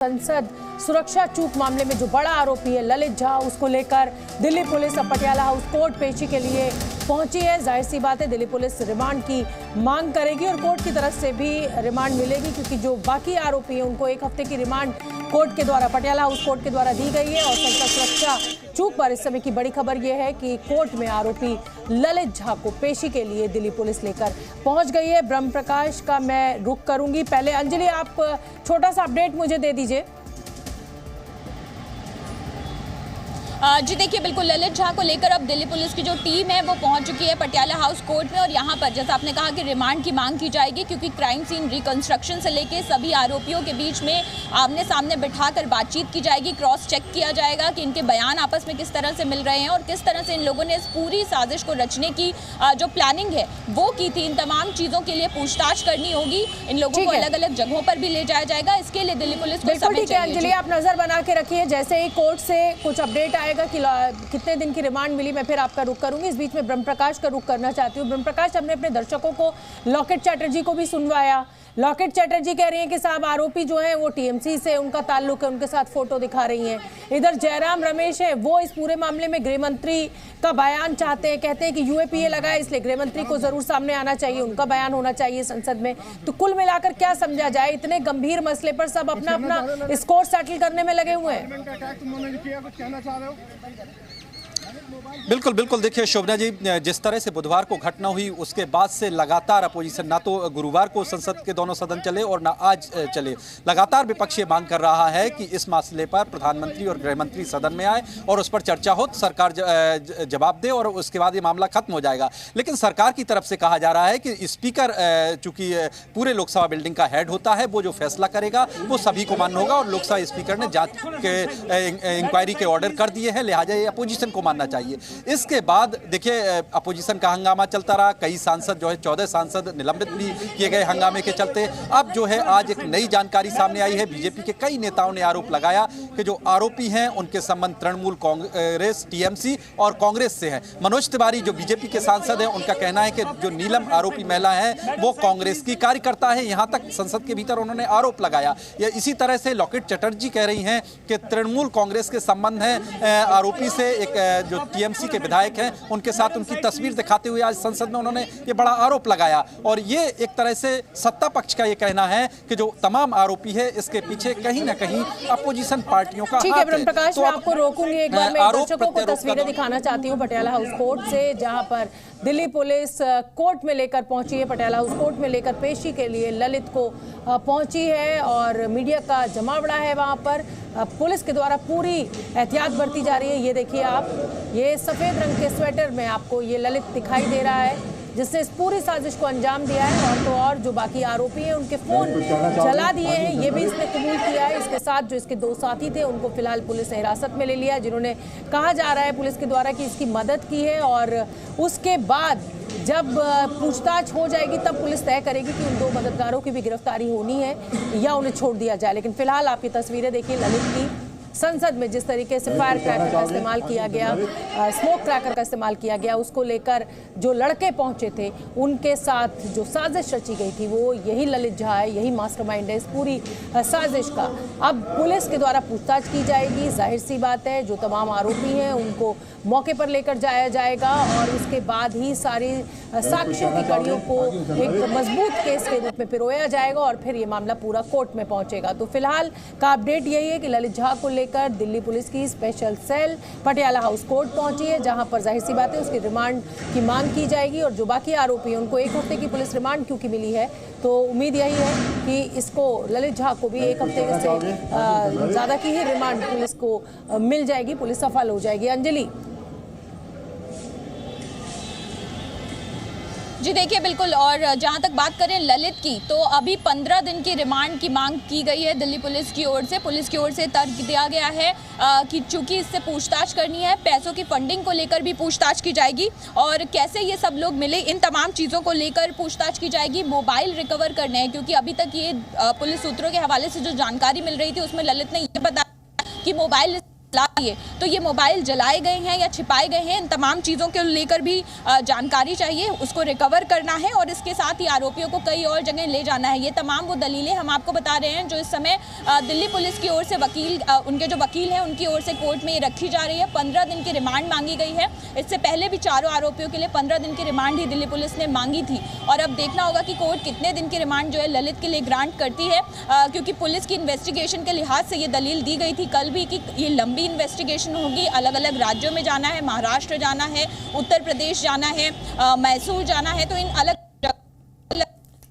संसद सुरक्षा चूक मामले में जो बड़ा आरोपी है ललित झा, उसको लेकर दिल्ली पुलिस अब पटियाला हाउस कोर्ट पेशी के लिए पहुंची है। जाहिर सी बात है दिल्ली पुलिस रिमांड की मांग करेगी और कोर्ट की तरफ से भी रिमांड मिलेगी, क्योंकि जो बाकी आरोपी हैं उनको 1 हफ्ते की रिमांड कोर्ट के द्वारा, पटियाला हाउस कोर्ट के द्वारा दी गई है। और संसद सुरक्षा चूक पर इस समय की बड़ी खबर यह है कि कोर्ट में आरोपी ललित झा को पेशी के लिए दिल्ली पुलिस लेकर पहुंच गई है। ब्रह्म प्रकाश का मैं रुख करूंगी, पहले अंजलि आप छोटा सा अपडेट मुझे दे दीजिए। जी देखिए, बिल्कुल ललित झा को लेकर अब दिल्ली पुलिस की जो टीम है वो पहुंच चुकी है पटियाला हाउस कोर्ट में। और यहां पर जैसा आपने कहा कि रिमांड की मांग की जाएगी, क्योंकि क्राइम सीन रिकंस्ट्रक्शन से लेकर सभी आरोपियों के बीच में आमने सामने बिठाकर बातचीत की जाएगी, क्रॉस चेक किया जाएगा कि इनके बयान आपस में किस तरह से मिल रहे हैं और किस तरह से इन लोगों ने इस पूरी साजिश को रचने की जो प्लानिंग है वो की थी। इन तमाम चीज़ों के लिए पूछताछ करनी होगी, इन लोगों को अलग अलग जगहों पर भी ले जाया जाएगा। इसके लिए दिल्ली पुलिस को समय चाहिए। अंजलि आप नजर बना के रखिए, जैसे ही कोर्ट से कुछ अपडेट आएगा कि कितने दिन की रिमांड मिली, मैं फिर आपका रुख करूंगी। इस बीच में ब्रह्म प्रकाश का रुख करना चाहती हूँ। ब्रह्म प्रकाश, हमने अपने दर्शकों को लॉकेट चैटर्जी को भी सुनवाया। लॉकेट चैटर्जी कह रही हैं कि साहब आरोपी जो है वो टीएमसी से उनका ताल्लुक है, उनके साथ फोटो दिखा रही हैं। इधर जयराम रमेश है, वो इस पूरे मामले में गृह मंत्री का बयान चाहते हैं, कहते हैं कि यूएपीए लगा है इसलिए गृह मंत्री को जरूर सामने आना चाहिए, उनका बयान होना चाहिए संसद में। तो कुल मिलाकर क्या समझा जाए, इतने गंभीर मसले पर सब अपना अपना स्कोर सेटल करने में लगे हुए हैं। बिल्कुल बिल्कुल, देखिए शोभना जी, जिस तरह से बुधवार को घटना हुई उसके बाद से लगातार अपोजिशन, ना तो गुरुवार को संसद के दोनों सदन चले और ना आज चले, लगातार विपक्ष ये मांग कर रहा है कि इस मसले पर प्रधानमंत्री और गृह मंत्री सदन में आए और उस पर चर्चा हो, सरकार जवाब दे और उसके बाद ये मामला खत्म हो जाएगा। लेकिन सरकार की तरफ से कहा जा रहा है कि स्पीकर चूंकि पूरे लोकसभा बिल्डिंग का हेड होता है, वो जो फैसला करेगा वो सभी को मान्य होगा और लोकसभा स्पीकर ने जांच के इंक्वायरी के ऑर्डर कर दिए हैं, लिहाजा ये अपोजिशन को मानना चाहिए। इसके बाद देखिए अपोजिशन का हंगामा चलता रहा, कई सांसद जो है 14 सांसद निलंबित भी किए गए हंगामे के चलते। अब जो है आज एक नई जानकारी सामने आई है, बीजेपी के कई नेताओं ने आरोप लगाया कि जो आरोपी हैं उनके संबंध तृणमूल कांग्रेस, टीएमसी और कांग्रेस से हैं। मनोज तिवारी जो बीजेपी के सांसद हैं, उनका कहना है कि जो नीलम आरोपी महिला है वो कांग्रेस की कार्यकर्ता है, यहां तक संसद के भीतर उन्होंने आरोप लगाया। इसी तरह से लॉकेट चटर्जी कह रही हैं कि तृणमूल कांग्रेस के संबंध है आरोपी से, एक जो टीएमसी के विधायक हैं उनके साथ उनकी तस्वीर दिखाते हुए आज संसद में उन्होंने ये बड़ा आरोप लगाया। और ये एक तरह से सत्ता पक्ष का ये कहना है कि जो तमाम आरोपी है इसके पीछे कहीं ना कहीं अपोजिशन पार्टियों का हाथ है। ब्रह्म प्रकाश, मैं आपको रोकूंगी एक बार, मैं दर्शकों को तस्वीरें दिखाना चाहती हूँ पटियाला हाउस कोर्ट से, जहां पर दिल्ली पुलिस कोर्ट में लेकर पहुंची है, पटियाला हाउस कोर्ट में लेकर पेशी के लिए ललित को पहुंची है और मीडिया का जमावड़ा है वहां पर। पुलिस के द्वारा पूरी एहतियात बरती जा रही है। ये देखिए आप, ये सफेद रंग के स्वेटर में आपको ये ललित दिखाई दे रहा है, जिसने इस पूरी साजिश को अंजाम दिया है। और तो और जो बाकी आरोपी हैं उनके फोन जला दिए हैं, ये भी इसने कबूल किया है। इसके साथ जो इसके 2 साथी थे उनको फिलहाल पुलिस ने हिरासत में ले लिया, जिन्होंने कहा जा रहा है पुलिस के द्वारा कि इसकी मदद की है। और उसके बाद जब पूछताछ हो जाएगी तब पुलिस तय करेगी कि उन 2 मददगारों की भी गिरफ्तारी होनी है या उन्हें छोड़ दिया जाए। लेकिन फिलहाल आपकी तस्वीरें देखिए ललित की, संसद में जिस तरीके से फायर क्रैकर का इस्तेमाल किया गया, स्मोक क्रैकर का इस्तेमाल किया गया, उसको लेकर जो लड़के पहुंचे थे उनके साथ जो साजिश रची गई थी वो यही ललित झा है, यही मास्टरमाइंड है इस पूरी साजिश का। अब पुलिस के द्वारा पूछताछ की जाएगी, जाहिर सी बात है जो तमाम आरोपी हैं उनको मौके पर लेकर जाया जाएगा और उसके बाद ही सारी साक्ष्यों की कड़ियों को एक मजबूत केस के रूप में पिरोया जाएगा और फिर ये मामला पूरा कोर्ट में पहुंचेगा। तो फिलहाल का अपडेट यही है कि ललित झा को लेकर दिल्ली पुलिस की special cell Patiala house court पहुंची है, जहां पर जाहिर सी बात है उसकी रिमांड की मांग की जाएगी। और जो बाकी आरोपी हैं उनको 1 हफ्ते की पुलिस रिमांड क्योंकि मिली है, तो उम्मीद यही है कि इसको ललित झा को भी 1 हफ्ते से ज़्यादा की ही रिमांड पुलिस को मिल जाएगी, पुलिस सफल हो जाएगी। अंजलि जी देखिए, बिल्कुल। और जहां तक बात करें ललित की, तो अभी 15 दिन की रिमांड की मांग की गई है दिल्ली पुलिस की ओर से। पुलिस की ओर से तर्क दिया गया है कि चूंकि इससे पूछताछ करनी है, पैसों की फंडिंग को लेकर भी पूछताछ की जाएगी और कैसे ये सब लोग मिले, इन तमाम चीज़ों को लेकर पूछताछ की जाएगी। मोबाइल रिकवर करने हैं, क्योंकि अभी तक ये पुलिस सूत्रों के हवाले से जो जानकारी मिल रही थी उसमें ललित ने ये बताया कि मोबाइल है। तो ये मोबाइल जलाए गए हैं या छिपाए गए हैं, इन तमाम चीज़ों को लेकर भी जानकारी चाहिए, उसको रिकवर करना है और इसके साथ ही आरोपियों को कई और जगह ले जाना है। ये तमाम वो दलीलें हम आपको बता रहे हैं जो इस समय दिल्ली पुलिस की ओर से उनके जो वकील हैं उनकी ओर से कोर्ट में ये रखी जा रही है। 15 दिन की रिमांड मांगी गई है। इससे पहले भी चारों आरोपियों के लिए 15 दिन की रिमांड ही दिल्ली पुलिस ने मांगी थी और अब देखना होगा कि कोर्ट कितने दिन की रिमांड जो है ललित के लिए ग्रांट करती है, क्योंकि पुलिस की इन्वेस्टिगेशन के लिहाज से ये दलील दी गई थी कल भी कि ये लंबी इन्वेस्टिगेशन होगी, अलग अलग राज्यों में जाना है, महाराष्ट्र जाना है, उत्तर प्रदेश जाना है, मैसूर जाना है, तो इन अलग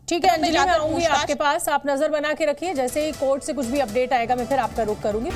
ठीक है अंजलि, मैं आऊंगी आपके पास, आप नजर बना के रखिए, जैसे ही कोर्ट से कुछ भी अपडेट आएगा मैं फिर आपका रुख करूंगी।